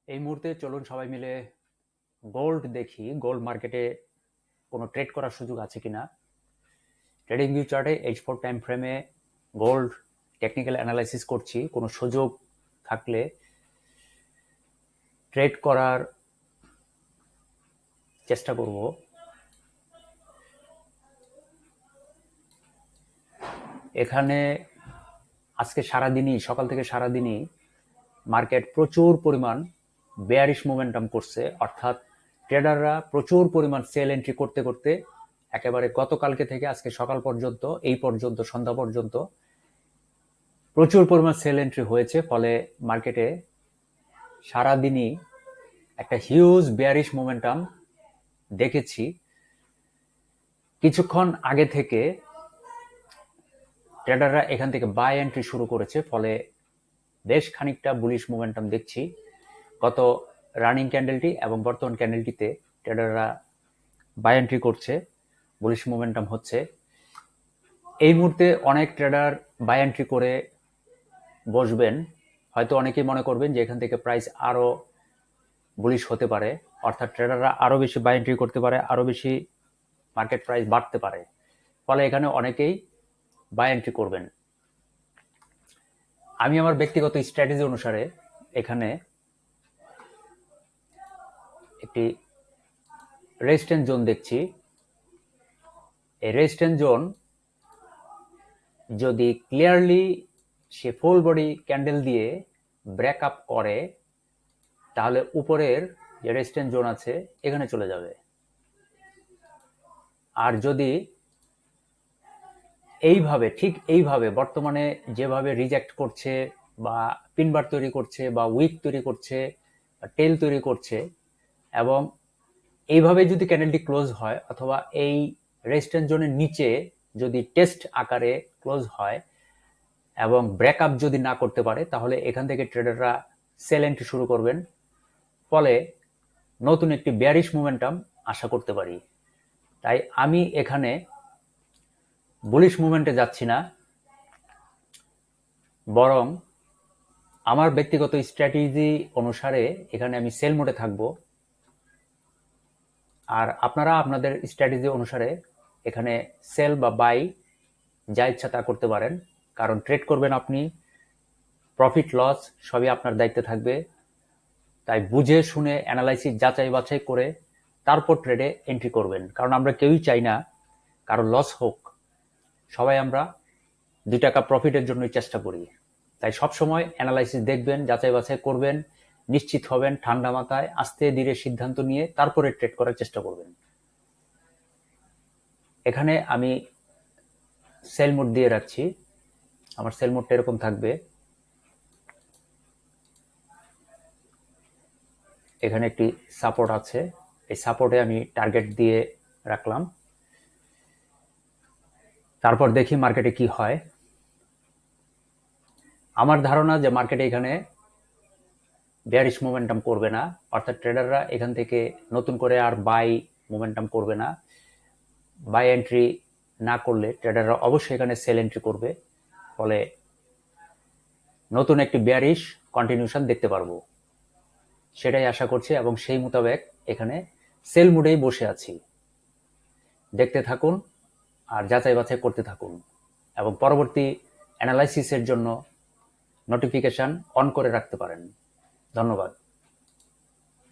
এই মুহূর্তে চলুন সবাই মিলে গোল্ড দেখি, গোল্ড মার্কেটে কোনো ট্রেড করার সুযোগ আছে কিনা। ট্রেডিং ভিউ চার্টে H4 টাইম ফ্রেমে গোল্ড টেকনিক্যাল অ্যানালাইসিস করছি। কোনো সুযোগ থাকলে ট্রেড করার চেষ্টা করব। এখানে আজকে সারাদিনই, সকাল থেকে সারাদিনই মার্কেট প্রচুর পরিমাণ বেয়ারিশ মোমেন্টাম করছে, অর্থাৎ ট্রেডাররা প্রচুর পরিমাণ সেল এন্ট্রি করতে করতে একেবারে গতকালকে থেকে আজকে সকাল পর্যন্ত, এই পর্যন্ত সন্ধ্যা পর্যন্ত প্রচুর পরিমাণ সেল এন্ট্রি হয়েছে। ফলে মার্কেটে সারাদিনই একটা হিউজ বেয়ারিশ মোমেন্টাম দেখেছি। কিছুক্ষণ আগে থেকে ট্রেডাররা এখান থেকে বাই এন্ট্রি শুরু করেছে, ফলে বেশ খানিকটা বুলিশ মোমেন্টাম দেখছি। গত রানিং ক্যান্ডেলটি এবং বর্তমান ক্যান্ডেলটিতে ট্রেডাররা বাই এন্ট্রি করছে, বুলিশ মোমেন্টাম হচ্ছে। এই মুহূর্তে অনেক ট্রেডার বাই এন্ট্রি করে বসবেন। হয়তো অনেকেই মনে করবেন যে এখান থেকে প্রাইস আরো বুলিশ হতে পারে, অর্থাৎ ট্রেডাররা আরো বেশি বাই এন্ট্রি করতে পারে, আরো বেশি মার্কেট প্রাইস বাড়তে পারে। ফলে এখানে অনেকেই বাই এন্ট্রি করবেন। আমি আমার ব্যক্তিগত স্ট্র্যাটেজি অনুসারে এখানে একটি রেজিস্ট্যান্স জোন দেখছি। এই রেজিস্ট্যান্স জোন যদি ক্লিয়ারলি সে ফুল বডি ক্যান্ডেল দিয়ে ব্রেকআপ করে, তাহলে উপরের যে রেজিস্ট্যান্স জোন আছে এখানে চলে যাবে। আর যদি এইভাবে, ঠিক এইভাবে বর্তমানে যেভাবে রিজেক্ট করছে বা পিনবার তৈরি করছে বা উইক তৈরি করছে বা টেল তৈরি করছে, এবং এইভাবে যদি ক্যান্ডেলটি ক্লোজ হয় অথবা এই রেজিস্ট্যান্স জোনের নিচে যদি টেস্ট আকারে ক্লোজ হয় এবং ব্রেকআপ যদি না করতে পারে, তাহলে এখান থেকে ট্রেডাররা সেল এন্ট্রি শুরু করবেন। ফলে নতুন একটি বেয়ারিশ মোমেন্টাম আশা করতে পারি। তাই আমি এখানে বুলিশ মুভমেন্টে যাচ্ছি না, বরং আমার ব্যক্তিগত স্ট্র্যাটেজি অনুসারে এখানে আমি সেল মোডে থাকব। আর আপনারা আপনাদের স্ট্র্যাটেজি অনুসারে এখানে সেল বা বাই যা ইচ্ছা তা করতে পারেন, কারণ ট্রেড করবেন আপনি, প্রফিট লস সবই আপনার দায়িত্বে থাকবে। তাই বুঝে শুনে অ্যানালাইসিস যাচাই বাছাই করে তারপর ট্রেডে এন্ট্রি করবেন, কারণ আমরা কেউই চাই না কারো লস হোক। সবাই আমরা 2 টাকা প্রফিটের জন্যই চেষ্টা করি। তাই সবসময় অ্যানালাইসিস দেখবেন, যাচাই বাছাই করবেন, নিশ্চিত হবেন, ঠান্ডা মাথায় আস্তে ধীরে সিদ্ধান্ত নিয়ে তারপরে ট্রেড করার চেষ্টা করবেন। এখানে আমি সেল মোড দিয়ে রাখছি। আমার সেল মোডটা এরকম থাকবে। এখানে একটি সাপোর্ট আছে, এই সাপোর্টে আমি টার্গেট দিয়ে রাখলাম। তারপর দেখি মার্কেটে কি হয়। আমার ধারণা যে মার্কেটে এখানে বেয়ারিশ মোমেন্টাম করবে না, অর্থাৎ ট্রেডাররা এখান থেকে নতুন করে আর বাই মোমেন্টাম করবে না। বাই এন্ট্রি না করলে ট্রেডাররা অবশ্যই এখানে সেল এন্ট্রি করবে। ফলে নতুন একটি বেয়ারিশ কন্টিনিউশন দেখতে পারবো, সেটাই আশা করছি, এবং সেই মোতাবেক এখানে সেল মুডেই বসে আছি। দেখতে থাকুন আর যাচাই বাছাই করতে থাকুন, এবং পরবর্তী অ্যানালাইসিসের জন্য নোটিফিকেশন অন করে রাখতে পারেন। ধন্যবাদ।